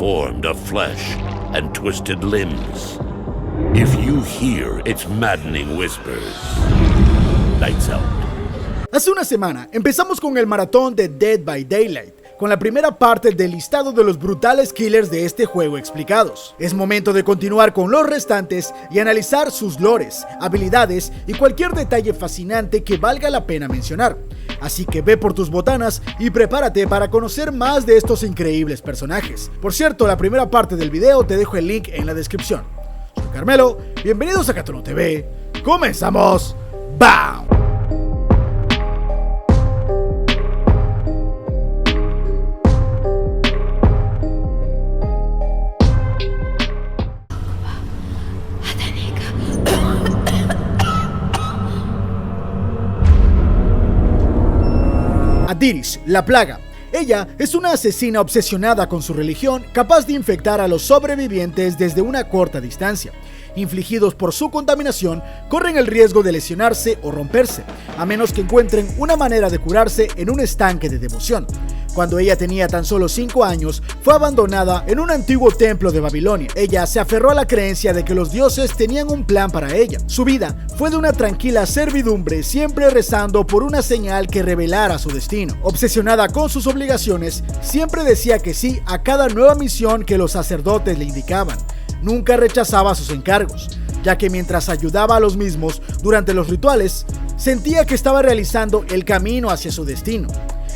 formed of flesh and twisted limbs. If you hear its maddening whispers, lights out. Hace una semana empezamos con el maratón de Dead by Daylight, con la primera parte del listado de los brutales killers de este juego explicados. Es momento de continuar con los restantes y analizar sus lores, habilidades y cualquier detalle fascinante que valga la pena mencionar. Así que ve por tus botanas y prepárate para conocer más de estos increíbles personajes. Por cierto, la primera parte del video te dejo el link en la descripción. Soy Carmelo, bienvenidos a Catuno TV. ¡Comenzamos! ¡Bam! Adiris, la plaga. Ella es una asesina obsesionada con su religión, capaz de infectar a los sobrevivientes desde una corta distancia. Infligidos por su contaminación, corren el riesgo de lesionarse o romperse, a menos que encuentren una manera de curarse en un estanque de devoción. Cuando ella tenía tan solo 5 años, fue abandonada en un antiguo templo de Babilonia. Ella se aferró a la creencia de que los dioses tenían un plan para ella. Su vida fue de una tranquila servidumbre, siempre rezando por una señal que revelara su destino. Obsesionada con sus obligaciones, siempre decía que sí a cada nueva misión que los sacerdotes le indicaban. Nunca rechazaba sus encargos, ya que mientras ayudaba a los mismos durante los rituales, sentía que estaba realizando el camino hacia su destino.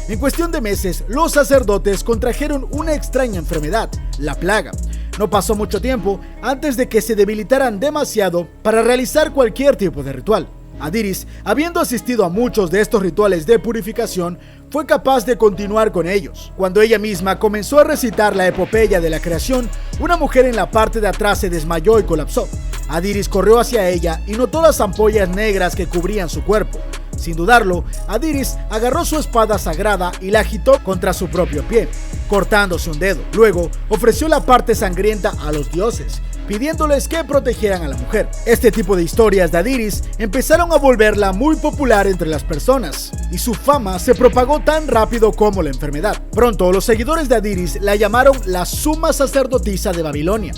En cuestión de meses, los sacerdotes contrajeron una extraña enfermedad, la plaga. No pasó mucho tiempo antes de que se debilitaran demasiado para realizar cualquier tipo de ritual. Adiris, habiendo asistido a muchos de estos rituales de purificación, fue capaz de continuar con ellos. Cuando ella misma comenzó a recitar la epopeya de la creación, una mujer en la parte de atrás se desmayó y colapsó. Adiris corrió hacia ella y notó las ampollas negras que cubrían su cuerpo. Sin dudarlo, Adiris agarró su espada sagrada y la agitó contra su propio pie, cortándose un dedo. Luego, ofreció la parte sangrienta a los dioses, pidiéndoles que protegieran a la mujer. Este tipo de historias de Adiris empezaron a volverla muy popular entre las personas, y su fama se propagó tan rápido como la enfermedad. Pronto, los seguidores de Adiris la llamaron la suma sacerdotisa de Babilonia,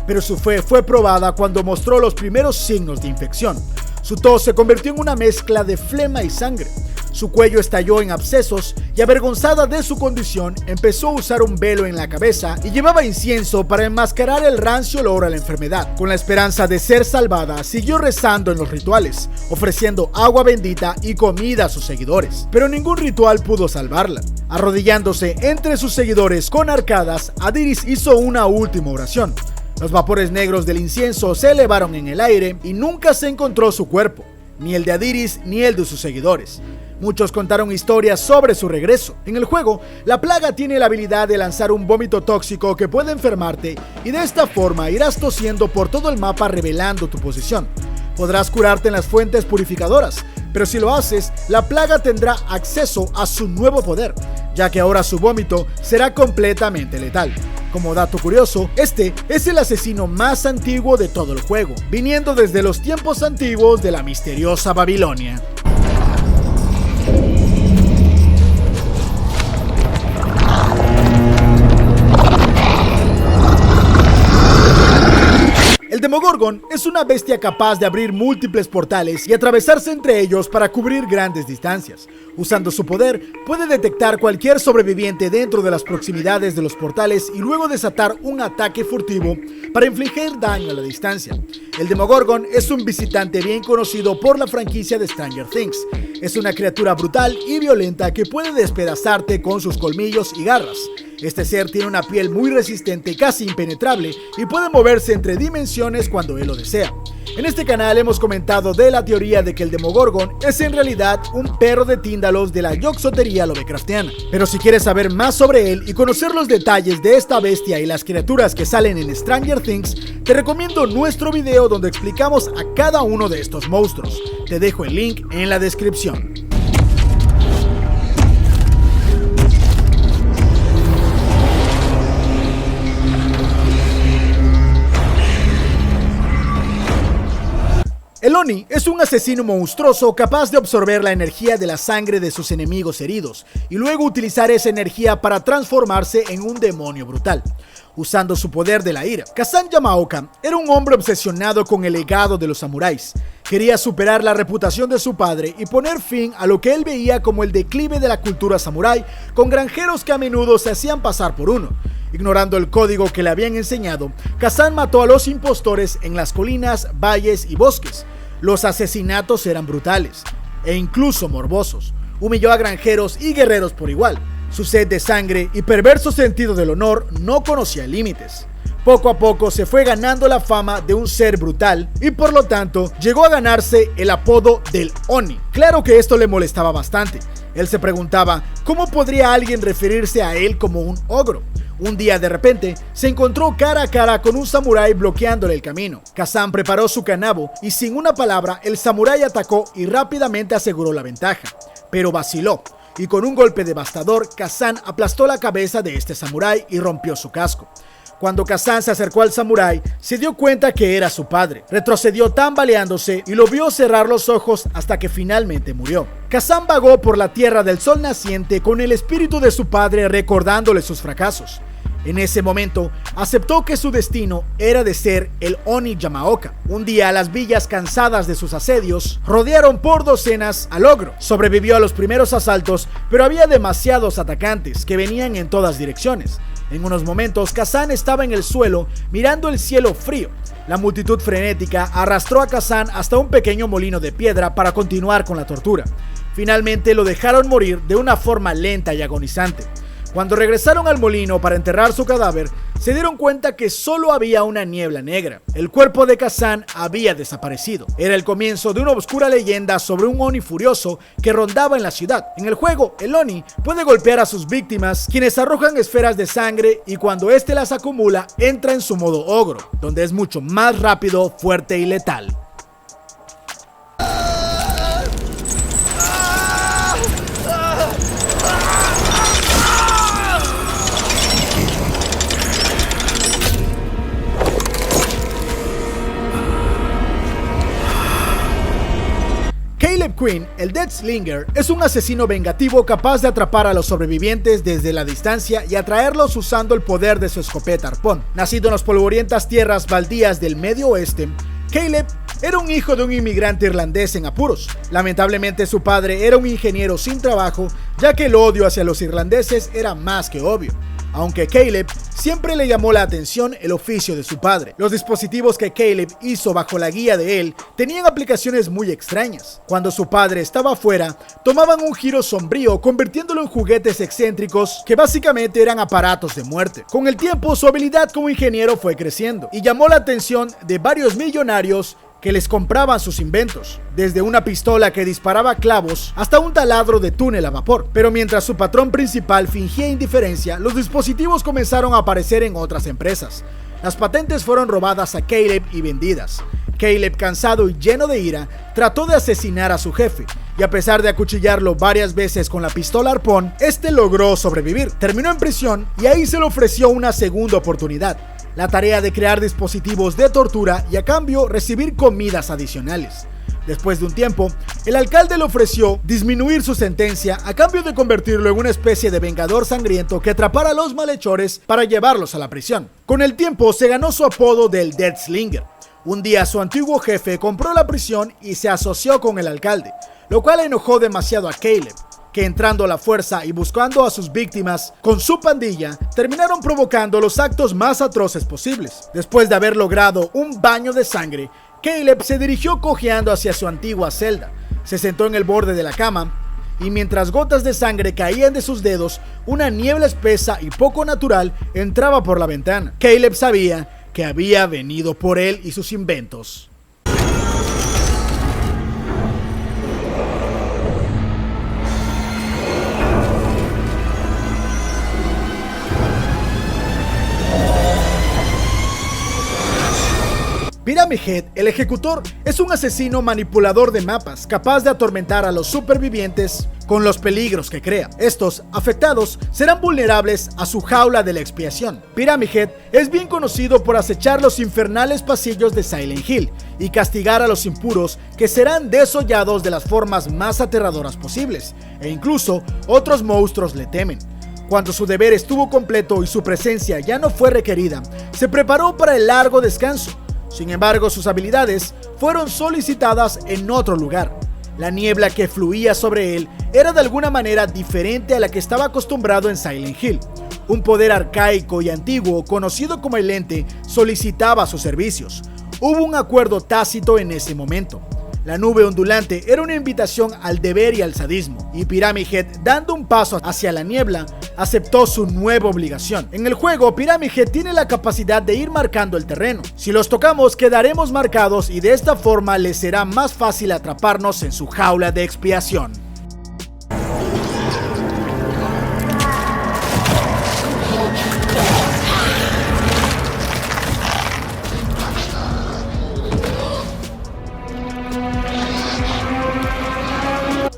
pero su fe fue probada cuando mostró los primeros signos de infección. Su tos se convirtió en una mezcla de flema y sangre. Su cuello estalló en abscesos y, avergonzada de su condición, empezó a usar un velo en la cabeza y llevaba incienso para enmascarar el rancio olor a la enfermedad. Con la esperanza de ser salvada, siguió rezando en los rituales, ofreciendo agua bendita y comida a sus seguidores. Pero ningún ritual pudo salvarla. Arrodillándose entre sus seguidores con arcadas, Adiris hizo una última oración. Los vapores negros del incienso se elevaron en el aire y nunca se encontró su cuerpo, ni el de Adiris ni el de sus seguidores. Muchos contaron historias sobre su regreso. En el juego, la plaga tiene la habilidad de lanzar un vómito tóxico que puede enfermarte, y de esta forma irás tosiendo por todo el mapa revelando tu posición. Podrás curarte en las fuentes purificadoras, pero si lo haces, la plaga tendrá acceso a su nuevo poder, ya que ahora su vómito será completamente letal. Como dato curioso, este es el asesino más antiguo de todo el juego, viniendo desde los tiempos antiguos de la misteriosa Babilonia. El Demogorgon es una bestia capaz de abrir múltiples portales y atravesarse entre ellos para cubrir grandes distancias. Usando su poder, puede detectar cualquier sobreviviente dentro de las proximidades de los portales y luego desatar un ataque furtivo para infligir daño a la distancia. El Demogorgon es un visitante bien conocido por la franquicia de Stranger Things. Es una criatura brutal y violenta que puede despedazarte con sus colmillos y garras. Este ser tiene una piel muy resistente, casi impenetrable, y puede moverse entre dimensiones cuando él lo desea. En este canal hemos comentado de la teoría de que el Demogorgon es en realidad un perro de Tíndalos de la Yogg-Sothotheria Lovecraftiana. Pero si quieres saber más sobre él y conocer los detalles de esta bestia y las criaturas que salen en Stranger Things, te recomiendo nuestro video donde explicamos a cada uno de estos monstruos. Te dejo el link en la descripción. El Oni es un asesino monstruoso capaz de absorber la energía de la sangre de sus enemigos heridos y luego utilizar esa energía para transformarse en un demonio brutal. usando su poder de la ira. Kazan Yamaoka era un hombre obsesionado con el legado de los samuráis. Quería superar la reputación de su padre y poner fin a lo que él veía como el declive de la cultura samurái, con granjeros que a menudo se hacían pasar por uno. Ignorando el código que le habían enseñado, Kazan mató a los impostores en las colinas, valles y bosques. Los asesinatos eran brutales e incluso morbosos. Humilló a granjeros y guerreros por igual. Su sed de sangre y perverso sentido del honor no conocía límites. Poco a poco se fue ganando la fama de un ser brutal y por lo tanto llegó a ganarse el apodo del Oni. Claro que esto le molestaba bastante. Él se preguntaba cómo podría alguien referirse a él como un ogro. Un día de repente se encontró cara a cara con un samurái bloqueándole el camino. Kazan preparó su kanabo y sin una palabra el samurái atacó y rápidamente aseguró la ventaja. Pero vaciló y con un golpe devastador Kazan aplastó la cabeza de este samurái y rompió su casco. Cuando Kazan se acercó al samurái, se dio cuenta que era su padre. Retrocedió tambaleándose y lo vio cerrar los ojos hasta que finalmente murió. Kazan vagó por la tierra del sol naciente con el espíritu de su padre recordándole sus fracasos. En ese momento, aceptó que su destino era de ser el Oni Yamaoka. Un día, las villas, cansadas de sus asedios, rodearon por docenas al ogro. Sobrevivió a los primeros asaltos, pero había demasiados atacantes que venían en todas direcciones. En unos momentos, Kazan estaba en el suelo, mirando el cielo frío. La multitud frenética arrastró a Kazan hasta un pequeño molino de piedra para continuar con la tortura. Finalmente lo dejaron morir de una forma lenta y agonizante. Cuando regresaron al molino para enterrar su cadáver, se dieron cuenta que solo había una niebla negra. El cuerpo de Kazan había desaparecido. Era el comienzo de una oscura leyenda sobre un Oni furioso que rondaba en la ciudad. En el juego, el Oni puede golpear a sus víctimas, quienes arrojan esferas de sangre, y cuando éste las acumula, entra en su modo ogro, donde es mucho más rápido, fuerte y letal. Caleb Quinn, el Deathslinger, es un asesino vengativo capaz de atrapar a los sobrevivientes desde la distancia y atraerlos usando el poder de su escopeta arpón. Nacido en las polvorientas tierras baldías del Medio Oeste, Caleb era un hijo de un inmigrante irlandés en apuros. Lamentablemente su padre era un ingeniero sin trabajo, ya que el odio hacia los irlandeses era más que obvio. Aunque Caleb siempre le llamó la atención el oficio de su padre. Los dispositivos que Caleb hizo bajo la guía de él tenían aplicaciones muy extrañas. Cuando su padre estaba afuera, tomaban un giro sombrío, convirtiéndolo en juguetes excéntricos que básicamente eran aparatos de muerte. Con el tiempo, su habilidad como ingeniero fue creciendo y llamó la atención de varios millonarios que les compraban sus inventos, desde una pistola que disparaba clavos hasta un taladro de túnel a vapor. Pero mientras su patrón principal fingía indiferencia, los dispositivos comenzaron a aparecer en otras empresas. Las patentes fueron robadas a Caleb y vendidas. Caleb, cansado y lleno de ira, trató de asesinar a su jefe, y a pesar de acuchillarlo varias veces con la pistola arpón, este logró sobrevivir. Terminó en prisión y ahí se le ofreció una segunda oportunidad: la tarea de crear dispositivos de tortura y a cambio recibir comidas adicionales. Después de un tiempo, el alcalde le ofreció disminuir su sentencia a cambio de convertirlo en una especie de vengador sangriento que atrapara a los malhechores para llevarlos a la prisión. Con el tiempo se ganó su apodo del Deathslinger. Un día su antiguo jefe compró la prisión y se asoció con el alcalde, lo cual enojó demasiado a Caleb, que entrando a la fuerza y buscando a sus víctimas con su pandilla, terminaron provocando los actos más atroces posibles. Después de haber logrado un baño de sangre, Caleb se dirigió cojeando hacia su antigua celda. Se sentó en el borde de la cama y mientras gotas de sangre caían de sus dedos, una niebla espesa y poco natural entraba por la ventana. Caleb sabía que había venido por él y sus inventos. Pyramid Head, el ejecutor, es un asesino manipulador de mapas, capaz de atormentar a los supervivientes con los peligros que crea. Estos, afectados, serán vulnerables a su jaula de la expiación. Pyramid Head es bien conocido por acechar los infernales pasillos de Silent Hill y castigar a los impuros, que serán desollados de las formas más aterradoras posibles, e incluso otros monstruos le temen. Cuando su deber estuvo completo y su presencia ya no fue requerida, se preparó para el largo descanso. Sin embargo, sus habilidades fueron solicitadas en otro lugar. La niebla que fluía sobre él era de alguna manera diferente a la que estaba acostumbrado en Silent Hill. Un poder arcaico y antiguo, conocido como el Ente, solicitaba sus servicios. Hubo un acuerdo tácito en ese momento. La nube ondulante era una invitación al deber y al sadismo, y Pyramid Head, dando un paso hacia la niebla, aceptó su nueva obligación. En el juego, Pyramid Head tiene la capacidad de ir marcando el terreno. Si los tocamos, quedaremos marcados y de esta forma les será más fácil atraparnos en su jaula de expiación.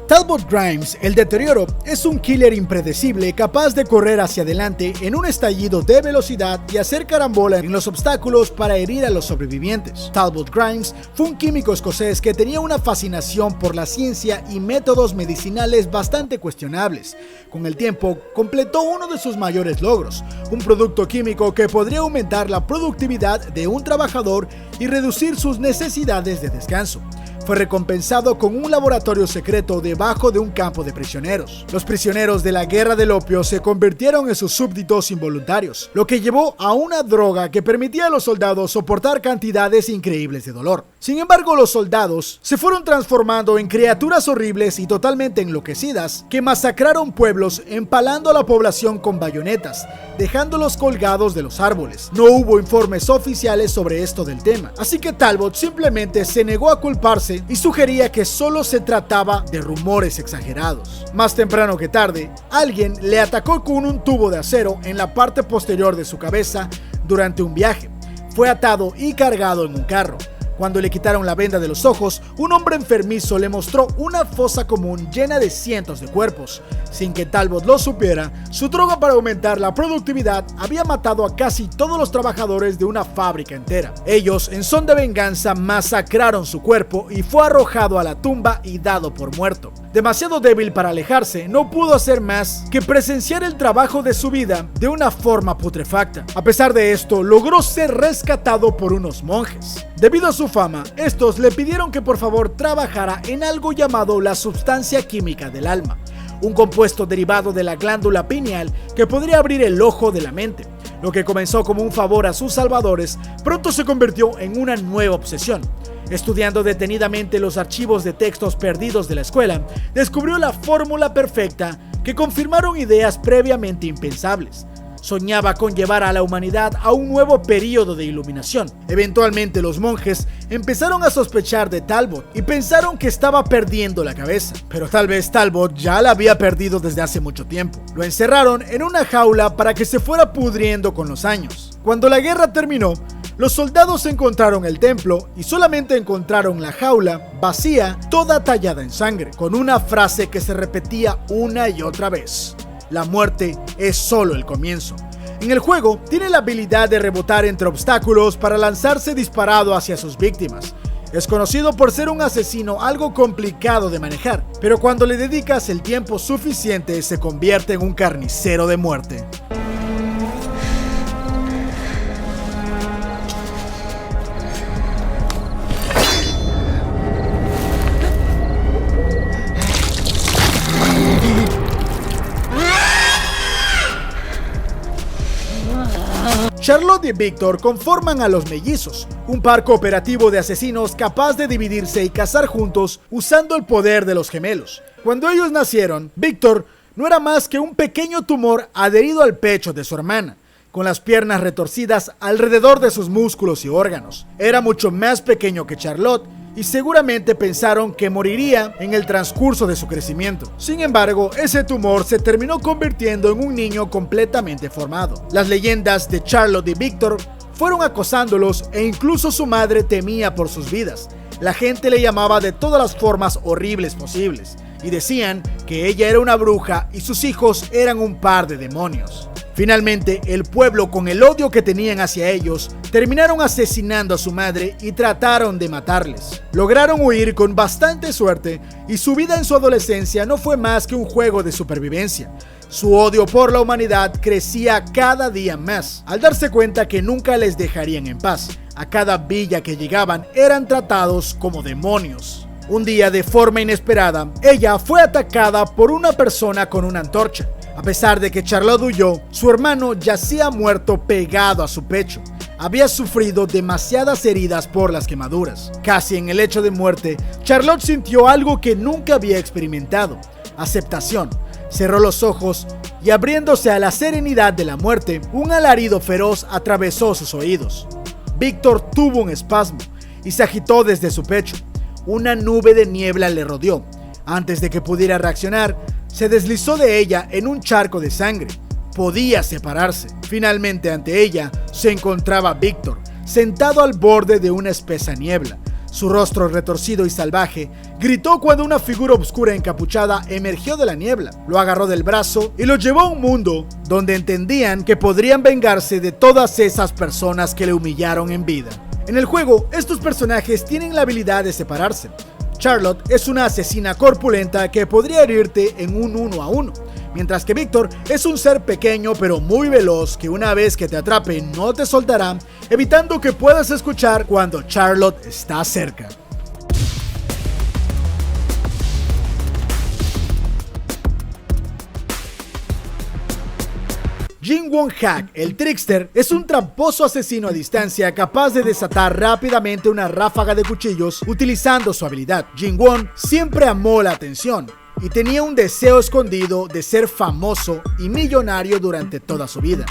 Talbot Grimes, el deterioro, es un killer impredecible capaz de correr hacia adelante en un estallido de velocidad y hacer carambola en los obstáculos para herir a los sobrevivientes. Talbot Grimes fue un químico escocés que tenía una fascinación por la ciencia y métodos medicinales bastante cuestionables. Con el tiempo, completó uno de sus mayores logros, un producto químico que podría aumentar la productividad de un trabajador y reducir sus necesidades de descanso. Fue recompensado con un laboratorio secreto debajo de un campo de prisioneros. Los prisioneros de la guerra del opio se convirtieron en sus súbditos involuntarios, lo que llevó a una droga que permitía a los soldados soportar cantidades increíbles de dolor. Sin embargo, los soldados se fueron transformando en criaturas horribles y totalmente enloquecidas que masacraron pueblos empalando a la población con bayonetas, dejándolos colgados de los árboles. No hubo informes oficiales sobre esto del tema, así que Talbot simplemente se negó a culparse y sugería que solo se trataba de rumores exagerados. Más temprano que tarde, alguien le atacó con un tubo de acero en la parte posterior de su cabeza durante un viaje. Fue atado y cargado en un carro. Cuando le quitaron la venda de los ojos, un hombre enfermizo le mostró una fosa común llena de cientos de cuerpos. Sin que Talbot lo supiera, su droga para aumentar la productividad había matado a casi todos los trabajadores de una fábrica entera. Ellos, en son de venganza, masacraron su cuerpo y fue arrojado a la tumba y dado por muerto. Demasiado débil para alejarse, no pudo hacer más que presenciar el trabajo de su vida de una forma putrefacta. A pesar de esto, logró ser rescatado por unos monjes. Debido a su fama, estos le pidieron que por favor trabajara en algo llamado la sustancia química del alma, un compuesto derivado de la glándula pineal que podría abrir el ojo de la mente. Lo que comenzó como un favor a sus salvadores, pronto se convirtió en una nueva obsesión. Estudiando detenidamente los archivos de textos perdidos de la escuela, descubrió la fórmula perfecta que confirmaron ideas previamente impensables. Soñaba con llevar a la humanidad a un nuevo período de iluminación. Eventualmente los monjes empezaron a sospechar de Talbot y pensaron que estaba perdiendo la cabeza. Pero tal vez Talbot ya la había perdido desde hace mucho tiempo. Lo encerraron en una jaula para que se fuera pudriendo con los años. Cuando la guerra terminó, los soldados encontraron el templo y solamente encontraron la jaula vacía, toda tallada en sangre, con una frase que se repetía una y otra vez: la muerte es solo el comienzo. En el juego, tiene la habilidad de rebotar entre obstáculos para lanzarse disparado hacia sus víctimas. Es conocido por ser un asesino algo complicado de manejar, pero cuando le dedicas el tiempo suficiente se convierte en un carnicero de muerte. Charlotte y Victor conforman a los mellizos, un par cooperativo de asesinos capaz de dividirse y cazar juntos usando el poder de los gemelos. Cuando ellos nacieron, Victor no era más que un pequeño tumor adherido al pecho de su hermana, con las piernas retorcidas alrededor de sus músculos y órganos. Era mucho más pequeño que Charlotte y seguramente pensaron que moriría en el transcurso de su crecimiento. Sin embargo, ese tumor se terminó convirtiendo en un niño completamente formado. Las leyendas de Charlotte y Victor fueron acosándolos e incluso su madre temía por sus vidas. La gente le llamaba de todas las formas horribles posibles y decían que ella era una bruja y sus hijos eran un par de demonios. Finalmente, el pueblo, con el odio que tenían hacia ellos, terminaron asesinando a su madre y trataron de matarles. Lograron huir con bastante suerte y su vida en su adolescencia no fue más que un juego de supervivencia. Su odio por la humanidad crecía cada día más, al darse cuenta que nunca les dejarían en paz. A cada villa que llegaban eran tratados como demonios. Un día, de forma inesperada, ella fue atacada por una persona con una antorcha. A pesar de que Charlotte huyó, su hermano yacía muerto pegado a su pecho. Había sufrido demasiadas heridas por las quemaduras. Casi en el lecho de muerte, Charlotte sintió algo que nunca había experimentado: aceptación. Cerró los ojos y, abriéndose a la serenidad de la muerte, un alarido feroz atravesó sus oídos. Víctor tuvo un espasmo y se agitó desde su pecho. Una nube de niebla le rodeó. Antes de que pudiera reaccionar, se deslizó de ella en un charco de sangre. Podía separarse. Finalmente, ante ella se encontraba Víctor, sentado al borde de una espesa niebla. Su rostro retorcido y salvaje gritó cuando una figura oscura encapuchada emergió de la niebla. Lo agarró del brazo y lo llevó a un mundo donde entendían que podrían vengarse de todas esas personas que le humillaron en vida. En el juego, estos personajes tienen la habilidad de separarse. Charlotte es una asesina corpulenta que podría herirte en un 1 a 1, mientras que Víctor es un ser pequeño pero muy veloz que una vez que te atrape no te soltará, evitando que puedas escuchar cuando Charlotte está cerca. Jin-Won Hak, el Trickster, es un tramposo asesino a distancia capaz de desatar rápidamente una ráfaga de cuchillos utilizando su habilidad. Jin-Won siempre amó la atención y tenía un deseo escondido de ser famoso y millonario durante toda su vida.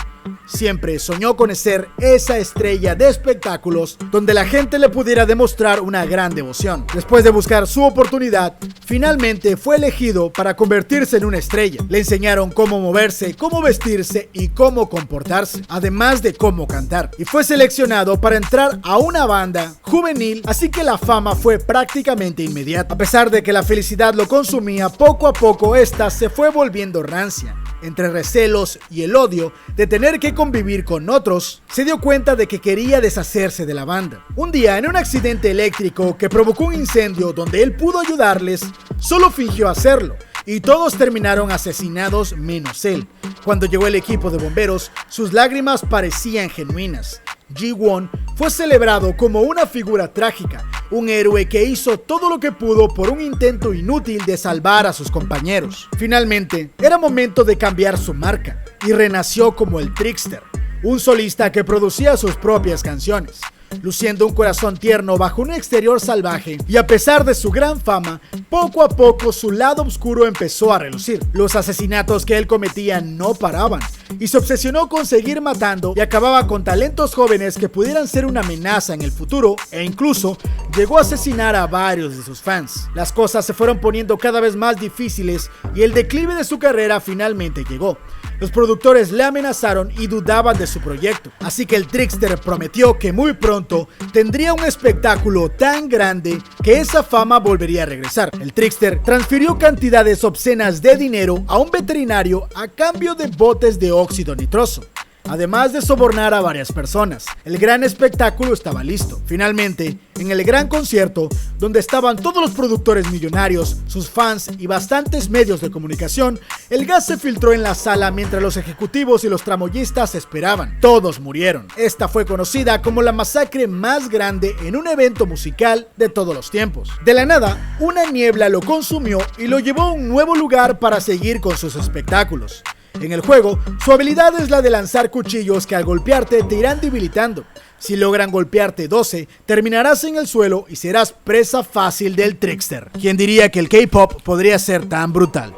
Siempre soñó con ser esa estrella de espectáculos donde la gente le pudiera demostrar una gran devoción. Después de buscar su oportunidad, finalmente fue elegido para convertirse en una estrella. Le enseñaron cómo moverse, cómo vestirse y cómo comportarse, además de cómo cantar. Y fue seleccionado para entrar a una banda juvenil, así que la fama fue prácticamente inmediata. A pesar de que la felicidad lo consumía, poco a poco esta se fue volviendo rancia. Entre recelos y el odio de tener que convivir con otros, se dio cuenta de que quería deshacerse de la banda. Un día, en un accidente eléctrico que provocó un incendio donde él pudo ayudarles, solo fingió hacerlo, y todos terminaron asesinados menos él. Cuando llegó el equipo de bomberos, sus lágrimas parecían genuinas. Ji-won fue celebrado como una figura trágica, un héroe que hizo todo lo que pudo por un intento inútil de salvar a sus compañeros. Finalmente, era momento de cambiar su marca, y renació como el Trickster, un solista que producía sus propias canciones, luciendo un corazón tierno bajo un exterior salvaje, y a pesar de su gran fama, poco a poco su lado oscuro empezó a relucir. Los asesinatos que él cometía no paraban, y se obsesionó con seguir matando y acababa con talentos jóvenes que pudieran ser una amenaza en el futuro, e incluso llegó a asesinar a varios de sus fans. Las cosas se fueron poniendo cada vez más difíciles y el declive de su carrera finalmente llegó. Los productores le amenazaron y dudaban de su proyecto, así que el Trickster prometió que muy pronto tendría un espectáculo tan grande que esa fama volvería a regresar. El Trickster transfirió cantidades obscenas de dinero a un veterinario a cambio de botes de óxido nitroso, además de sobornar a varias personas. El gran espectáculo estaba listo. Finalmente, en el gran concierto, donde estaban todos los productores millonarios, sus fans y bastantes medios de comunicación, el gas se filtró en la sala mientras los ejecutivos y los tramoyistas esperaban. Todos murieron. Esta fue conocida como la masacre más grande en un evento musical de todos los tiempos. De la nada, una niebla lo consumió y lo llevó a un nuevo lugar para seguir con sus espectáculos. En el juego, su habilidad es la de lanzar cuchillos que al golpearte te irán debilitando. Si logran golpearte 12, terminarás en el suelo y serás presa fácil del Trickster. ¿Quién diría que el K-pop podría ser tan brutal?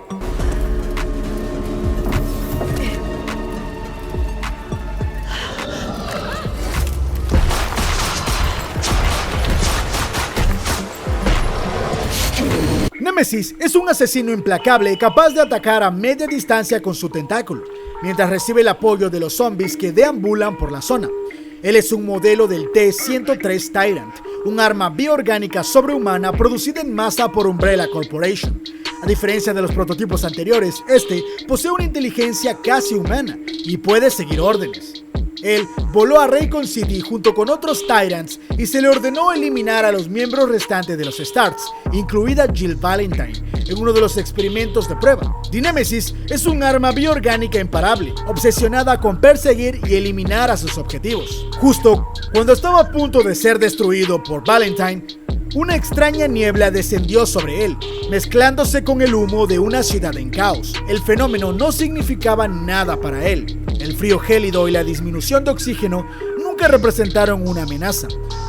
Nemesis es un asesino implacable capaz de atacar a media distancia con su tentáculo, mientras recibe el apoyo de los zombies que deambulan por la zona. Él es un modelo del T-103 Tyrant, un arma bioorgánica sobrehumana producida en masa por Umbrella Corporation. A diferencia de los prototipos anteriores, este posee una inteligencia casi humana y puede seguir órdenes. Él voló a Raycon City junto con otros Tyrants y se le ordenó eliminar a los miembros restantes de los Starks, incluida Jill Valentine, en uno de los experimentos de prueba. The Nemesis es un arma bioorgánica imparable, obsesionada con perseguir y eliminar a sus objetivos. Justo cuando estaba a punto de ser destruido por Valentine, una extraña niebla descendió sobre él, mezclándose con el humo de una ciudad en caos. El fenómeno no significaba nada para él. El frío gélido y la disminución de oxígeno nunca representaron una amenaza.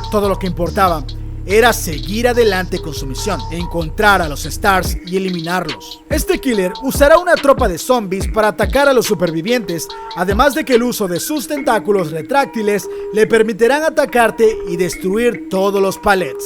Todo lo que importaba era seguir adelante con su misión, encontrar a los Stars y eliminarlos. Este killer usará una tropa de zombies para atacar a los supervivientes, además de que el uso de sus tentáculos retráctiles le permitirán atacarte y destruir todos los palets.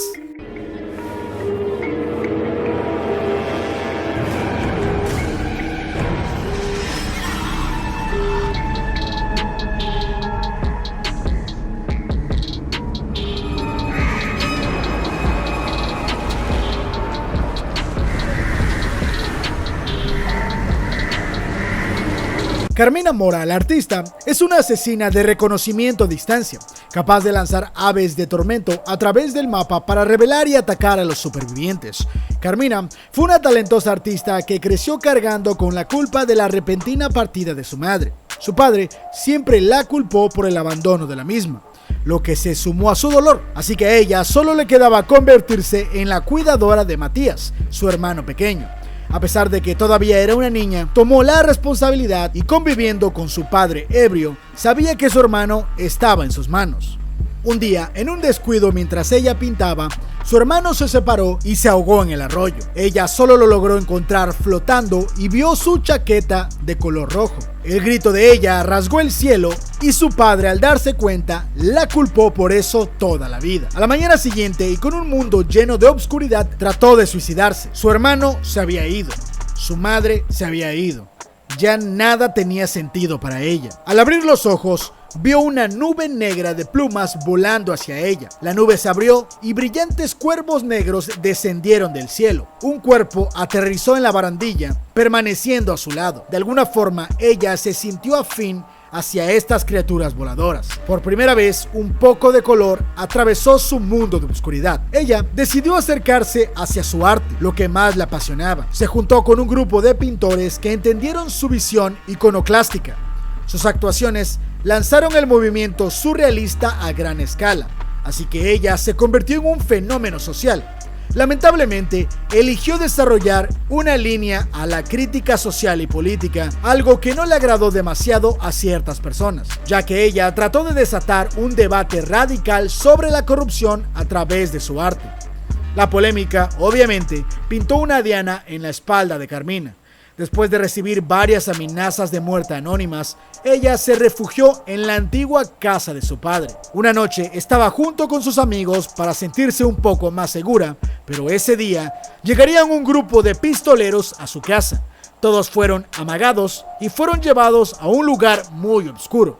Carmina Mora, la artista, es una asesina de reconocimiento a distancia, capaz de lanzar aves de tormento a través del mapa para revelar y atacar a los supervivientes. Carmina fue una talentosa artista que creció cargando con la culpa de la repentina partida de su madre. Su padre siempre la culpó por el abandono de la misma, lo que se sumó a su dolor, así que a ella solo le quedaba convertirse en la cuidadora de Matías, su hermano pequeño. A pesar de que todavía era una niña, tomó la responsabilidad y, conviviendo con su padre ebrio, sabía que su hermano estaba en sus manos. Un día, en un descuido mientras ella pintaba, su hermano se separó y se ahogó en el arroyo. Ella solo lo logró encontrar flotando y vio su chaqueta de color rojo. El grito de ella rasgó el cielo y su padre, al darse cuenta, la culpó por eso toda la vida. A la mañana siguiente, y con un mundo lleno de obscuridad, trató de suicidarse. Su hermano se había ido. Su madre se había ido. Ya nada tenía sentido para ella. Al abrir los ojos, vio una nube negra de plumas volando hacia ella. La nube se abrió y brillantes cuervos negros descendieron del cielo. Un cuerpo aterrizó en la barandilla, permaneciendo a su lado. De alguna forma, ella se sintió afín hacia estas criaturas voladoras. Por primera vez, un poco de color atravesó su mundo de oscuridad. Ella decidió acercarse hacia su arte, lo que más la apasionaba. Se juntó con un grupo de pintores que entendieron su visión iconoclástica. Sus actuaciones lanzaron el movimiento surrealista a gran escala, así que ella se convirtió en un fenómeno social. Lamentablemente, eligió desarrollar una línea a la crítica social y política, algo que no le agradó demasiado a ciertas personas, ya que ella trató de desatar un debate radical sobre la corrupción a través de su arte. La polémica, obviamente, pintó una diana en la espalda de Carmina. Después de recibir varias amenazas de muerte anónimas, ella se refugió en la antigua casa de su padre. Una noche estaba junto con sus amigos para sentirse un poco más segura, pero ese día llegarían un grupo de pistoleros a su casa. Todos fueron amagados y fueron llevados a un lugar muy oscuro.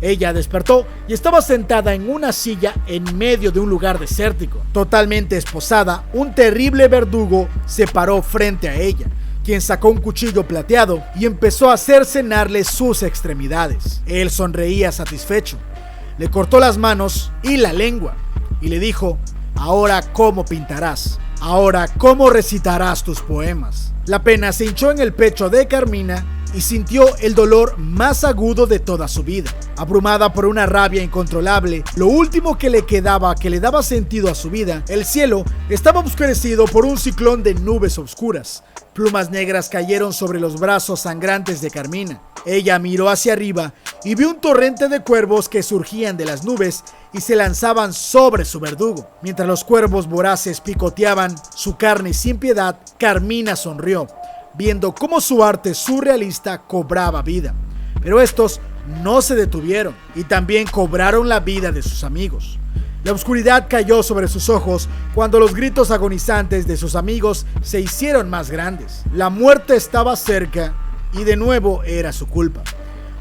Ella despertó y estaba sentada en una silla en medio de un lugar desértico. Totalmente esposada, un terrible verdugo se paró frente a ella, quien sacó un cuchillo plateado y empezó a cercenarle sus extremidades. Él sonreía satisfecho. Le cortó las manos y la lengua y le dijo: "Ahora, ¿cómo pintarás? Ahora, ¿cómo recitarás tus poemas?". La pena se hinchó en el pecho de Carmina y sintió el dolor más agudo de toda su vida. Abrumada por una rabia incontrolable, lo último que le quedaba, que le daba sentido a su vida, el cielo estaba oscurecido por un ciclón de nubes oscuras. Plumas negras cayeron sobre los brazos sangrantes de Carmina. Ella miró hacia arriba y vio un torrente de cuervos que surgían de las nubes y se lanzaban sobre su verdugo. Mientras los cuervos voraces picoteaban su carne sin piedad, Carmina sonrió, viendo cómo su arte surrealista cobraba vida. Pero estos no se detuvieron y también cobraron la vida de sus amigos. La oscuridad cayó sobre sus ojos cuando los gritos agonizantes de sus amigos se hicieron más grandes. La muerte estaba cerca y de nuevo era su culpa.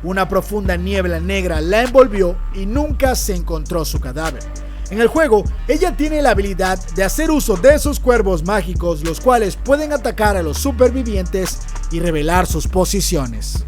Una profunda niebla negra la envolvió y nunca se encontró su cadáver. En el juego, ella tiene la habilidad de hacer uso de sus cuervos mágicos, los cuales pueden atacar a los supervivientes y revelar sus posiciones.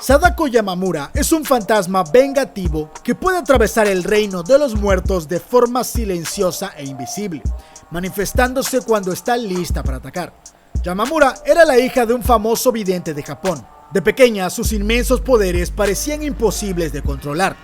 Sadako Yamamura es un fantasma vengativo que puede atravesar el reino de los muertos de forma silenciosa e invisible, manifestándose cuando está lista para atacar. Yamamura era la hija de un famoso vidente de Japón. De pequeña, sus inmensos poderes parecían imposibles de controlar.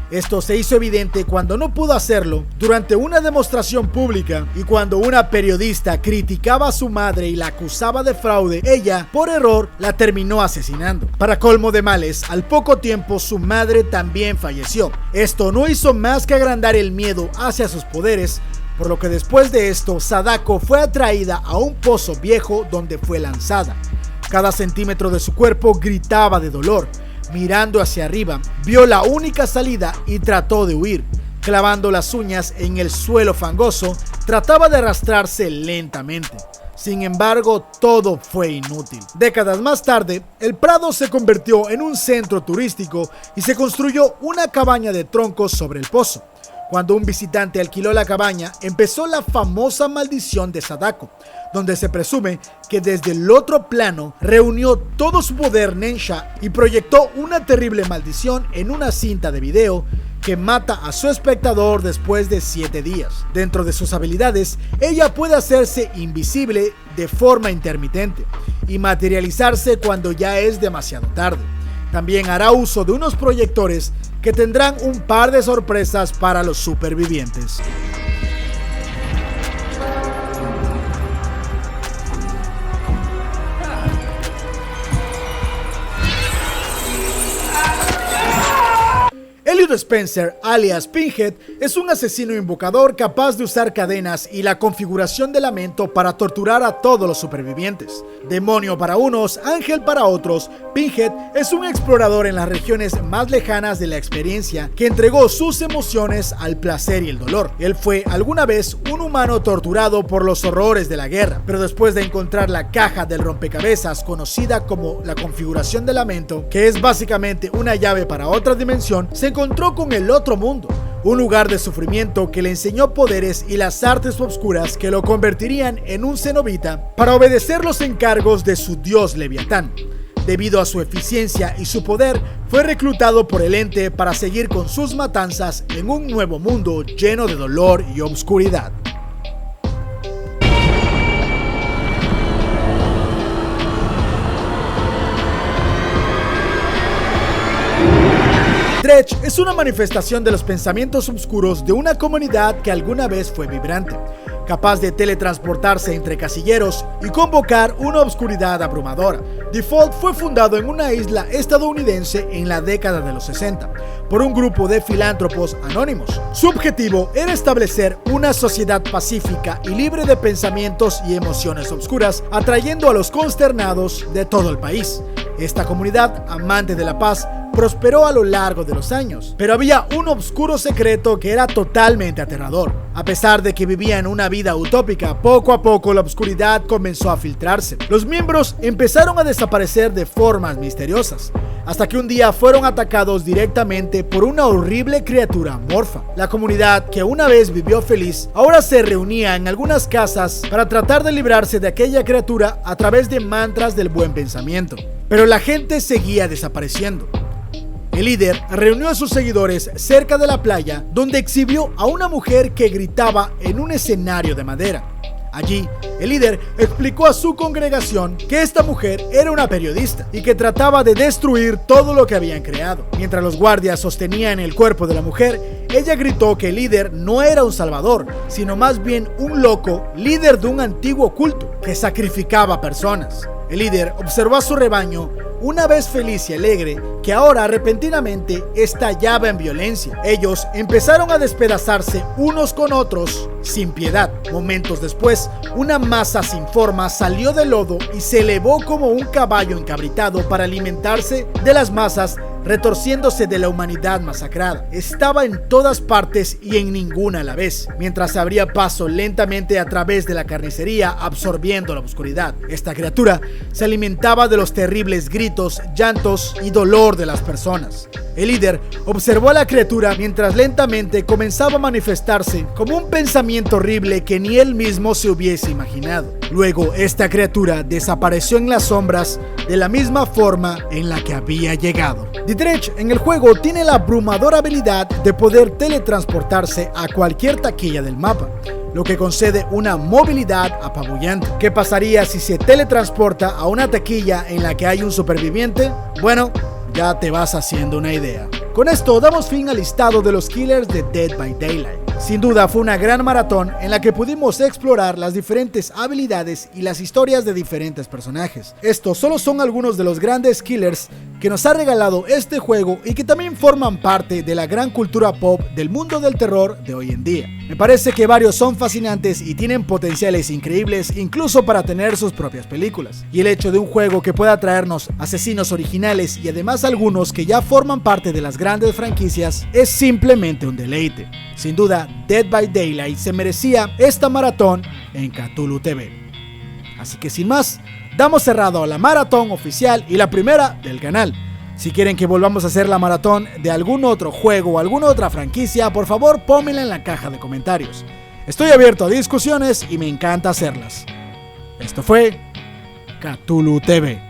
Esto se hizo evidente cuando no pudo hacerlo durante una demostración pública y cuando una periodista criticaba a su madre y la acusaba de fraude, ella, por error, la terminó asesinando. Para colmo de males, al poco tiempo su madre también falleció. Esto no hizo más que agrandar el miedo hacia sus poderes, por lo que después de esto, Sadako fue atraída a un pozo viejo donde fue lanzada. Cada centímetro de su cuerpo gritaba de dolor. Mirando hacia arriba, vio la única salida y trató de huir. Clavando las uñas en el suelo fangoso, trataba de arrastrarse lentamente. Sin embargo, todo fue inútil. Décadas más tarde, el Prado se convirtió en un centro turístico y se construyó una cabaña de troncos sobre el pozo. Cuando un visitante alquiló la cabaña, empezó la famosa maldición de Sadako, donde se presume que desde el otro plano reunió todo su poder Nensha y proyectó una terrible maldición en una cinta de video que mata a su espectador después de 7 días. Dentro de sus habilidades, ella puede hacerse invisible de forma intermitente y materializarse cuando ya es demasiado tarde. También hará uso de unos proyectores que tendrán un par de sorpresas para los supervivientes. Elliot Spencer, alias Pinhead, es un asesino invocador capaz de usar cadenas y la configuración de lamento para torturar a todos los supervivientes. Demonio para unos, ángel para otros, Pinhead es un explorador en las regiones más lejanas de la experiencia que entregó sus emociones al placer y el dolor. Él fue alguna vez un humano torturado por los horrores de la guerra, pero después de encontrar la caja del rompecabezas conocida como la configuración de lamento, que es básicamente una llave para otra dimensión, se encontró con el otro mundo, un lugar de sufrimiento que le enseñó poderes y las artes oscuras que lo convertirían en un cenobita para obedecer los encargos de su dios Leviatán. Debido a su eficiencia y su poder, fue reclutado por el ente para seguir con sus matanzas en un nuevo mundo lleno de dolor y oscuridad. Dredge es una manifestación de los pensamientos oscuros de una comunidad que alguna vez fue vibrante, capaz de teletransportarse entre casilleros y convocar una oscuridad abrumadora. Default fue fundado en una isla estadounidense en la década de los 60 por un grupo de filántropos anónimos. Su objetivo era establecer una sociedad pacífica y libre de pensamientos y emociones oscuras, atrayendo a los consternados de todo el país. Esta comunidad, amante de la paz, prosperó a lo largo de los años, pero había un oscuro secreto que era totalmente aterrador. A pesar de que vivía en una vida utópica, poco a poco la oscuridad comenzó a filtrarse. Los miembros empezaron a desaparecer de formas misteriosas, hasta que un día fueron atacados directamente por una horrible criatura amorfa. La comunidad, que una vez vivió feliz, ahora se reunía en algunas casas para tratar de librarse de aquella criatura a través de mantras del buen pensamiento. Pero la gente seguía desapareciendo. El líder reunió a sus seguidores cerca de la playa, donde exhibió a una mujer que gritaba en un escenario de madera. Allí, el líder explicó a su congregación que esta mujer era una periodista y que trataba de destruir todo lo que habían creado. Mientras los guardias sostenían el cuerpo de la mujer, ella gritó que el líder no era un salvador, sino más bien un loco, líder de un antiguo culto que sacrificaba personas. El líder observó a su rebaño, una vez feliz y alegre, que ahora repentinamente estallaba en violencia. Ellos empezaron a despedazarse unos con otros sin piedad. Momentos después, una masa sin forma salió del lodo y se elevó como un caballo encabritado para alimentarse de las masas, retorciéndose de la humanidad masacrada. Estaba en todas partes y en ninguna a la vez, mientras se abría paso lentamente a través de la carnicería, absorbiendo la oscuridad. Esta criatura se alimentaba de los terribles gritos gritos, llantos y dolor de las personas. El líder observó a la criatura mientras lentamente comenzaba a manifestarse como un pensamiento horrible que ni él mismo se hubiese imaginado. Luego, esta criatura desapareció en las sombras de la misma forma en la que había llegado. Dietrich en el juego tiene la abrumadora habilidad de poder teletransportarse a cualquier taquilla del mapa, lo que concede una movilidad apabullante. ¿Qué pasaría si se teletransporta a una taquilla en la que hay un superviviente? Bueno, ya te vas haciendo una idea. Con esto damos fin al listado de los killers de Dead by Daylight. Sin duda fue una gran maratón en la que pudimos explorar las diferentes habilidades y las historias de diferentes personajes. Estos solo son algunos de los grandes killers que nos ha regalado este juego y que también forman parte de la gran cultura pop del mundo del terror de hoy en día. Me parece que varios son fascinantes y tienen potenciales increíbles incluso para tener sus propias películas. Y el hecho de un juego que pueda traernos asesinos originales y además algunos que ya forman parte de las grandes franquicias es simplemente un deleite. Sin duda, Dead by Daylight se merecía esta maratón en Cthulhu TV. Así que sin más, damos cerrado a la maratón oficial y la primera del canal. Si quieren que volvamos a hacer la maratón de algún otro juego o alguna otra franquicia, por favor pónmenla en la caja de comentarios. Estoy abierto a discusiones y me encanta hacerlas. Esto fue Cthulhu TV.